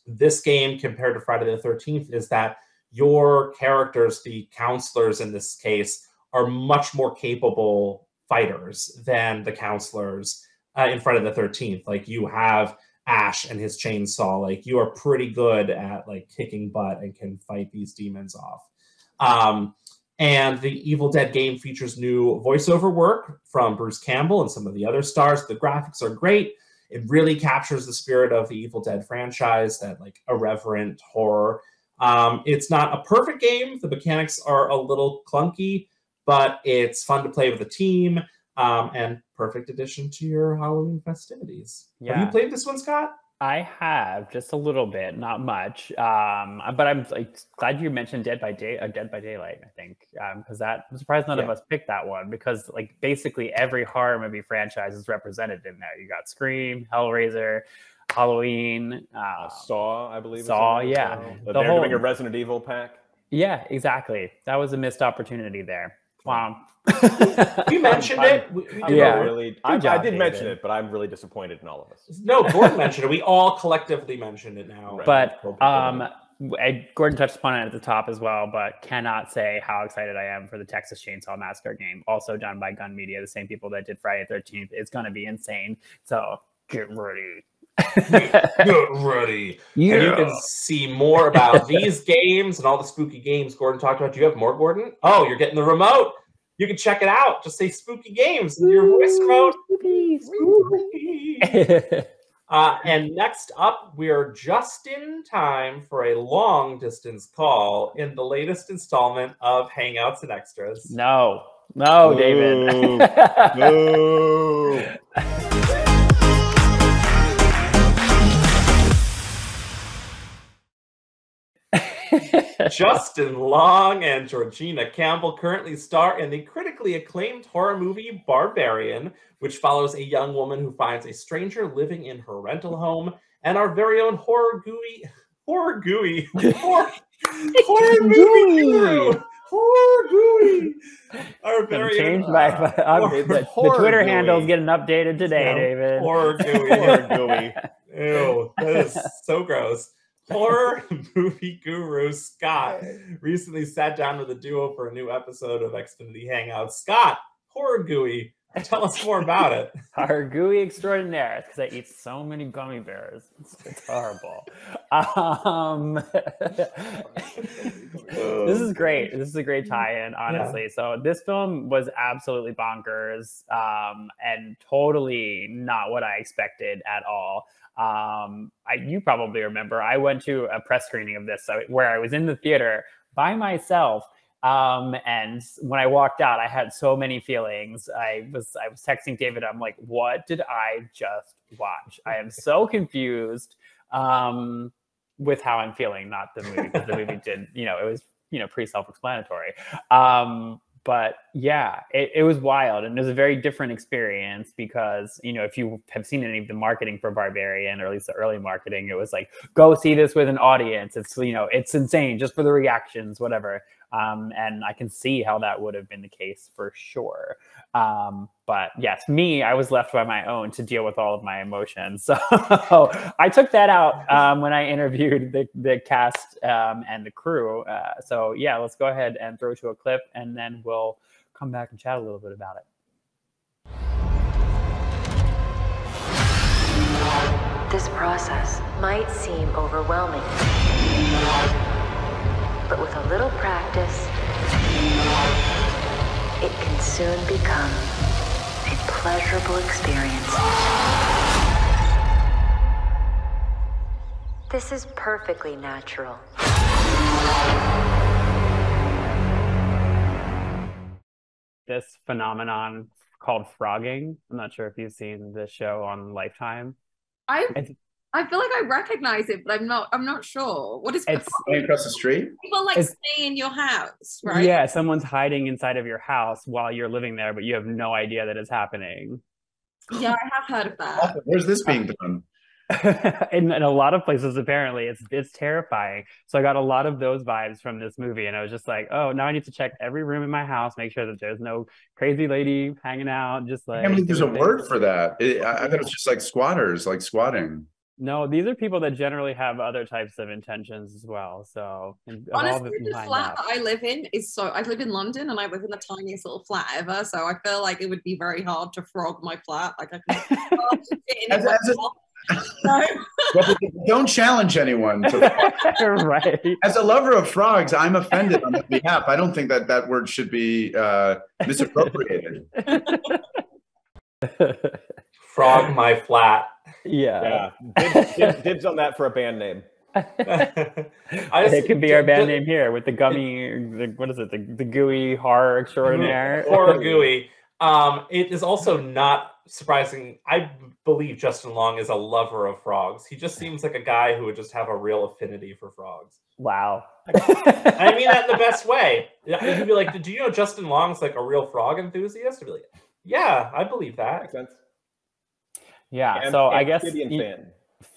this game compared to Friday the 13th is that your characters, the counselors in this case, are much more capable fighters than the counselors in Friday the 13th. Like, you have Ash and his chainsaw. Like, you are pretty good at like kicking butt and can fight these demons off. And the Evil Dead game features new voiceover work from Bruce Campbell and some of the other stars. The graphics are great. It really captures the spirit of the Evil Dead franchise, that like irreverent horror. It's not a perfect game. The mechanics are a little clunky, but it's fun to play with a team, and perfect addition to your Halloween festivities. Yeah. Have you played this one, Scott? I have, just a little bit, not much. But I'm like glad you mentioned Dead by Daylight, I think, because I'm surprised none of us picked that one, because like basically every horror movie franchise is represented in there. You got Scream, Hellraiser, Halloween, Saw, I believe. Saw, yeah. They're doing a Resident Evil pack. Yeah, exactly. That was a missed opportunity there. Wow. We mentioned it. I did mention it, but I'm really disappointed in all of us. No, Gordon mentioned it. We all collectively mentioned it now. But Gordon touched upon it at the top as well, but cannot say how excited I am for the Texas Chainsaw Massacre game, also done by Gun Media, the same people that did Friday the 13th. It's going to be insane. So get ready. Get ready. Yeah. And you can see more about these games and all the spooky games Gordon talked about. Do you have more, Gordon? Oh, you're getting the remote. You can check it out. Just say spooky games in your voice remote. Spooky. And next up, we are just in time for a long distance call in the latest installment of Hangouts and Extras. No, David. No. Justin Long and Georgina Campbell currently star in the critically acclaimed horror movie Barbarian, which follows a young woman who finds a stranger living in her rental home, and our very own horror movie guru. Our very changed by the Twitter handles getting updated today, David. Horror gooey. Ew, that is so gross. Horror movie guru Scott recently sat down with a duo for a new episode of Xfinity Hangouts. Scott, horror gooey, tell us more about it. Horror gooey extraordinaire, because I eat so many gummy bears. It's horrible. This is great. This is a great tie-in, honestly. Yeah. So this film was absolutely bonkers and totally not what I expected at all. You probably remember I went to a press screening of this where I was in the theater by myself. And when I walked out, I had so many feelings. I was texting David. I'm like, what did I just watch? I am so confused with how I'm feeling, not the movie, because the movie did, it was, pretty self-explanatory. But yeah, it was wild, and it was a very different experience because, if you have seen any of the marketing for Barbarian, or at least the early marketing, it was like, go see this with an audience. It's, it's insane just for the reactions, whatever. And I can see how that would have been the case for sure. But yes, I was left by my own to deal with all of my emotions. So I took that out when I interviewed the cast and the crew. So yeah, let's go ahead and throw to a clip, and then we'll come back and chat a little bit about it. This process might seem overwhelming, but with a little practice, it can soon become a pleasurable experience. This is perfectly natural. This phenomenon called frogging. I'm not sure if you've seen this show on Lifetime. I feel like I recognize it, but I'm not sure. What is it? Across the street? People stay in your house, right? Yeah, someone's hiding inside of your house while you're living there, but you have no idea that it's happening. Yeah, I have heard of that. Where's this being done? in a lot of places, apparently. It's terrifying. So I got a lot of those vibes from this movie, and I was just like, oh, now I need to check every room in my house, make sure that there's no crazy lady hanging out. Just like, I mean, there's a word for that. I thought it was just like squatters, like squatting. No, these are people that generally have other types of intentions as well. So honestly, the flat that I live in is I live in London, and I live in the tiniest little flat ever. So I feel like it would be very hard to frog my flat. Like I can Don't challenge anyone. Right. As a lover of frogs, I'm offended on that behalf. I don't think that word should be misappropriated. Frog my flat. Yeah. Dibs on that for a band name. It could be our band name here with the gummy. What is it? The gooey horror extraordinaire. Horror gooey. It is also not surprising. I believe Justin Long is a lover of frogs. He just seems like a guy who would just have a real affinity for frogs. Wow. I mean that in the best way. He'd be like, do you know Justin Long's like a real frog enthusiast? I'd be like, yeah, I believe that. Makes sense. Yeah, so I guess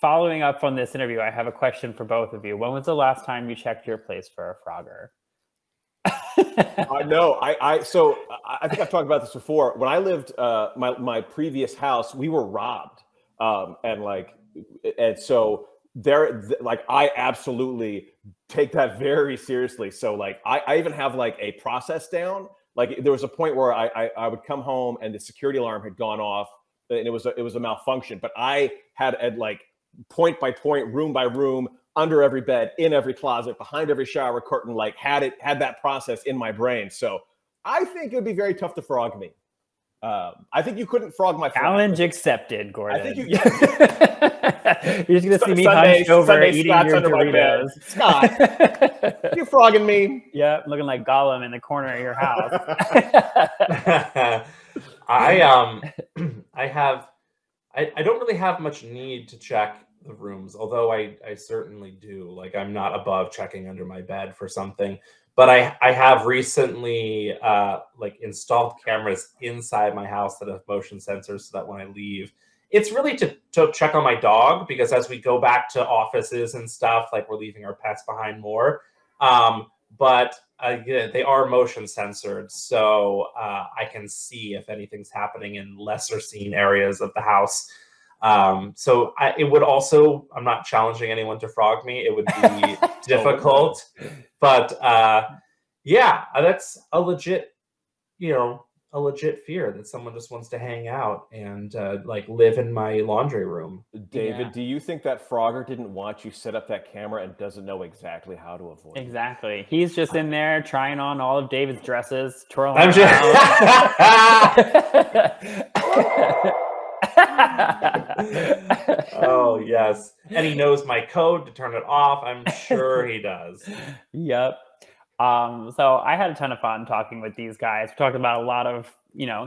following up on this interview, I have a question for both of you. When was the last time you checked your place for a frogger? No, so I think I've talked about this before. When I lived my previous house, we were robbed, and so I absolutely take that very seriously. So like I even have like a process down. Like there was a point where I would come home and the security alarm had gone off, and it was a malfunction. But I had like point by point, room by room, under every bed, in every closet, behind every shower curtain, like had that process in my brain. So I think it would be very tough to frog me. I think you couldn't frog my challenge accepted, Gordon. I think you. You're just gonna see me hunched over eating Scott's your under Doritos. Scott, you frogging me? Yeah, looking like Gollum in the corner of your house. I don't really have much need to check the rooms, although I certainly do. Like I'm not above checking under my bed for something. But I have recently like installed cameras inside my house that have motion sensors so that when I leave, it's really to check on my dog, because as we go back to offices and stuff, like we're leaving our pets behind more. But they are motion censored, so I can see if anything's happening in lesser seen areas of the house. So it would also, I'm not challenging anyone to frog me. It would be difficult, but yeah, that's a legit, a legit fear that someone just wants to hang out and like live in my laundry room. David, do you think that Frogger didn't want you set up that camera and doesn't know exactly how to avoid it? Exactly. He's just in there trying on all of David's dresses, twirling I'm Oh yes, and he knows my code to turn it off. I'm sure he does. Yep. So I had a ton of fun talking with these guys. We talked about a lot of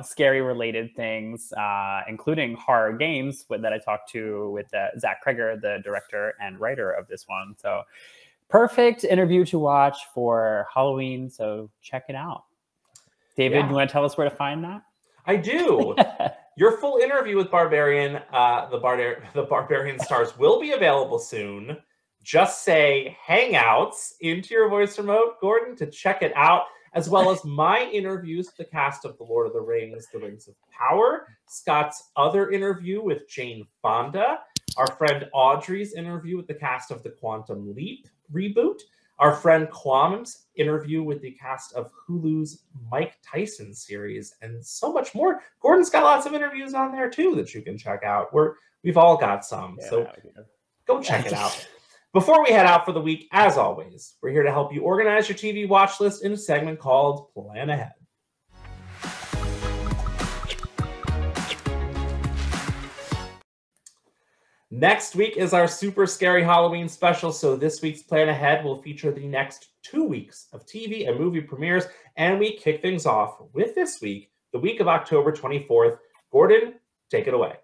scary related things, including horror games that I talked to with Zach Kreger, the director and writer of this one. So perfect interview to watch for Halloween. So check it out. David, you want to tell us where to find that? I do. Your full interview with Barbarian, the Barbarian Stars, will be available soon. Just say Hangouts into your voice remote, Gordon, to check it out, as well as my interviews with the cast of The Lord of the Rings, The Rings of Power, Scott's other interview with Jane Fonda, our friend Audrey's interview with the cast of the Quantum Leap reboot, our friend Kwam's interview with the cast of Hulu's Mike Tyson series, and so much more. Gordon's got lots of interviews on there too that you can check out. We've all got some, so go check it out. Before we head out for the week, as always, we're here to help you organize your TV watch list in a segment called Plan Ahead. Next week is our super scary Halloween special, so this week's Plan Ahead will feature the next 2 weeks of TV and movie premieres, and we kick things off with this week, the week of October 24th. Gordon, take it away.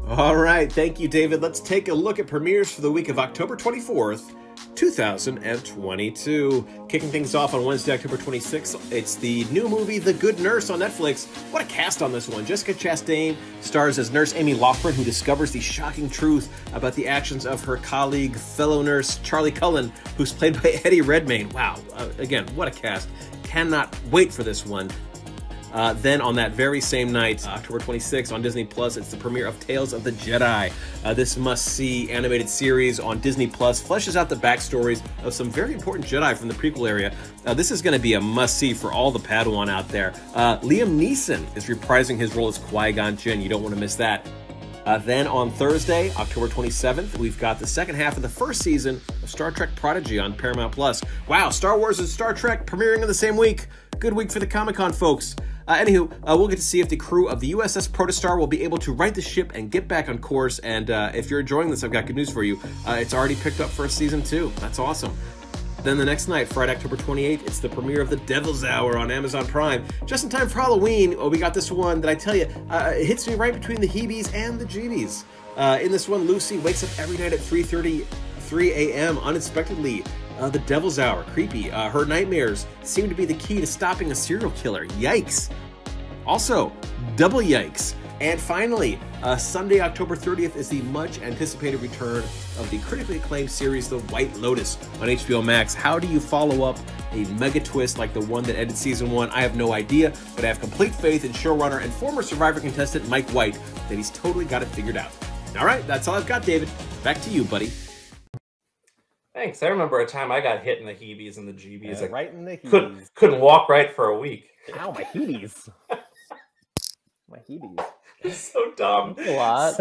All right, thank you, David. Let's take a look at premieres for the week of October 24th, 2022. Kicking things off on Wednesday, October 26th, it's the new movie, The Good Nurse, on Netflix. What a cast on this one. Jessica Chastain stars as nurse Amy Loughlin, who discovers the shocking truth about the actions of her colleague, fellow nurse Charlie Cullen, who's played by Eddie Redmayne. Wow, again, what a cast. Cannot wait for this one. Then on that very same night, October 26th on Disney Plus, it's the premiere of Tales of the Jedi. This must-see animated series on Disney Plus fleshes out the backstories of some very important Jedi from the prequel area. This is going to be a must-see for all the Padawan out there. Liam Neeson is reprising his role as Qui-Gon Jinn. You don't want to miss that. Then on Thursday, October 27th, we've got the second half of the first season of Star Trek Prodigy on Paramount Plus. Wow, Star Wars and Star Trek premiering in the same week. Good week for the Comic-Con folks. Anywho, we'll get to see if the crew of the USS Protostar will be able to right the ship and get back on course. And if you're enjoying this, I've got good news for you. It's already picked up for a season 2. That's awesome. Then the next night, Friday, October 28th, it's the premiere of The Devil's Hour on Amazon Prime. Just in time for Halloween, we got this one that I tell you, it hits me right between the heebies and the jeebies. In this one, Lucy wakes up every night at 3:33 a.m. unexpectedly. The Devil's Hour, creepy. Her nightmares seem to be the key to stopping a serial killer. Yikes. Also, double yikes. And finally, Sunday, October 30th is the much anticipated return of the critically acclaimed series, The White Lotus, on HBO Max. How do you follow up a mega twist like the one that ended season 1? I have no idea, but I have complete faith in showrunner and former Survivor contestant Mike White that he's totally got it figured out. All right, that's all I've got, David. Back to you, buddy. Thanks. I remember a time I got hit in the heebies and the jeebies. Yeah, right in the heebies. Couldn't walk right for a week. Ow, my heebies. My heebies. So dumb. A lot.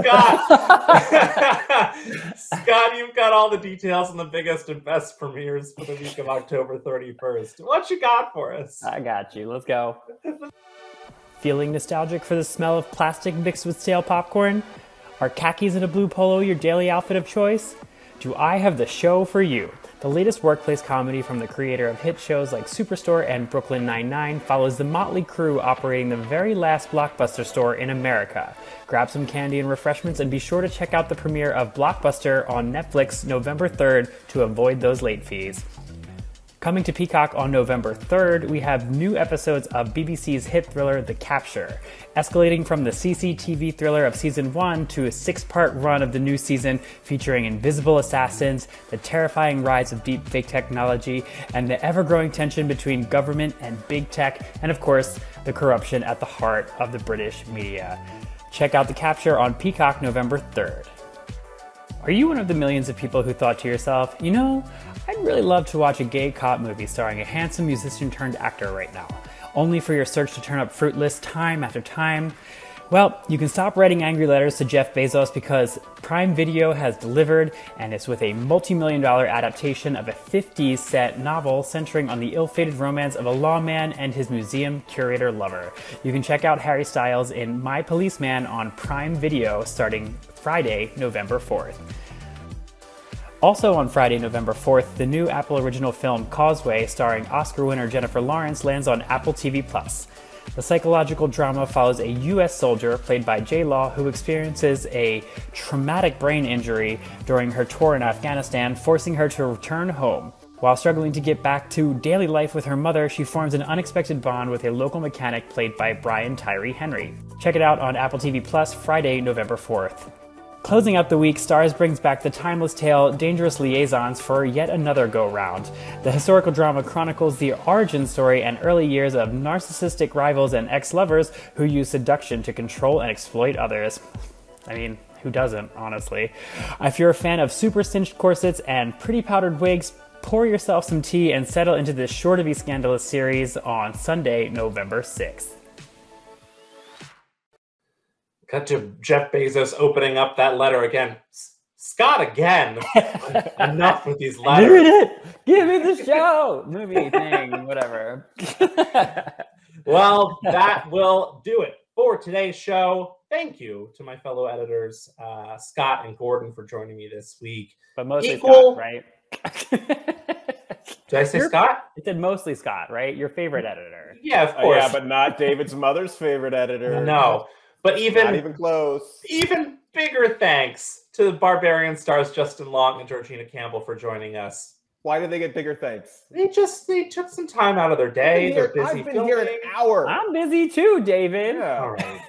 Scott, you've got all the details on the biggest and best premieres for the week of October 31st. What you got for us? I got you. Let's go. Feeling nostalgic for the smell of plastic mixed with stale popcorn? Are khakis and a blue polo your daily outfit of choice? Do I have the show for you? The latest workplace comedy from the creator of hit shows like Superstore and Brooklyn Nine-Nine follows the motley crew operating the very last Blockbuster store in America. Grab some candy and refreshments and be sure to check out the premiere of Blockbuster on Netflix November 3rd to avoid those late fees. Coming to Peacock on November 3rd, we have new episodes of BBC's hit thriller The Capture, escalating from the CCTV thriller of season 1 to a 6-part run of the new season featuring invisible assassins, the terrifying rise of deepfake technology, and the ever-growing tension between government and big tech, and of course, the corruption at the heart of the British media. Check out The Capture on Peacock November 3rd. Are you one of the millions of people who thought to yourself, you know, I'd really love to watch a gay cop movie starring a handsome musician turned actor right now, only for your search to turn up fruitless time after time? Well, you can stop writing angry letters to Jeff Bezos because Prime Video has delivered, and it's with a multi-million-dollar adaptation of a 50s set novel centering on the ill-fated romance of a lawman and his museum curator lover. You can check out Harry Styles in My Policeman on Prime Video starting Friday, November 4th. Also on Friday, November 4th, the new Apple original film Causeway, starring Oscar winner Jennifer Lawrence, lands on Apple TV+. The psychological drama follows a U.S. soldier, played by J-Law, who experiences a traumatic brain injury during her tour in Afghanistan, forcing her to return home. While struggling to get back to daily life with her mother, she forms an unexpected bond with a local mechanic played by Brian Tyree Henry. Check it out on Apple TV+, Friday, November 4th. Closing out the week, Starz brings back the timeless tale Dangerous Liaisons for yet another go-round. The historical drama chronicles the origin story and early years of narcissistic rivals and ex-lovers who use seduction to control and exploit others. I mean, who doesn't, honestly? If you're a fan of super cinched corsets and pretty powdered wigs, pour yourself some tea and settle into this sure-to-be scandalous series on Sunday, November 6th. Cut to Jeff Bezos opening up that letter again. Scott again. Enough with these letters. Give it! Give me the show! Movie thing, whatever. Well, that will do it for today's show. Thank you to my fellow editors, Scott and Gordon, for joining me this week. But mostly Scott, right? Did I say Scott? It said mostly Scott, right? Your favorite editor. Yeah, of course. Yeah, but not David's mother's favorite editor. No. But not even close. Even bigger thanks to the Barbarian Stars Justin Long and Georgina Campbell for joining us. Why did they get bigger thanks? They took some time out of their day. They're busy. I've been here an hour. I'm busy too, David. Yeah. All right.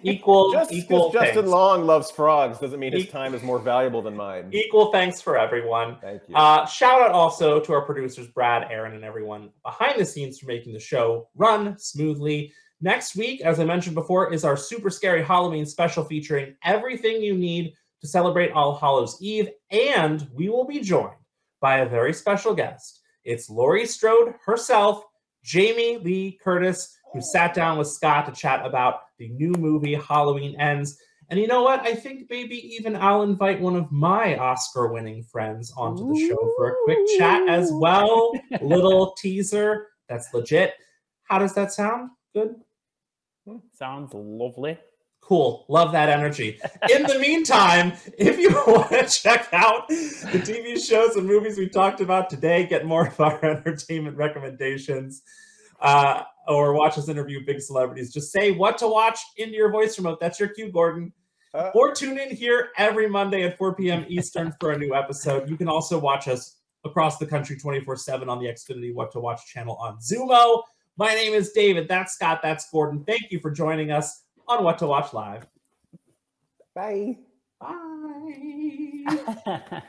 Equal Justin thanks. Long loves frogs doesn't mean his time is more valuable than mine. Equal thanks for everyone. Thank you. Shout out also to our producers, Brad, Aaron, and everyone behind the scenes for making the show run smoothly. Next week, as I mentioned before, is our super scary Halloween special featuring everything you need to celebrate All Hallows Eve, and we will be joined by a very special guest. It's Laurie Strode herself, Jamie Lee Curtis, who sat down with Scott to chat about the new movie Halloween Ends. And you know what? I think maybe even I'll invite one of my Oscar-winning friends onto the show for a quick chat as well. Little teaser. That's legit. How does that sound? Good? Sounds lovely. Cool. Love that energy. In the meantime, if you want to check out the TV shows and movies we talked about today, get more of our entertainment recommendations, or watch us interview big celebrities, just say what to watch into your voice remote. That's your cue, Gordon. Or tune in here every Monday at 4 p.m. Eastern for a new episode. You can also watch us across the country 24/7 on the Xfinity What to Watch channel on Zumo. My name is David. That's Scott. That's Gordon. Thank you for joining us. on What to Watch Live. Bye. Bye.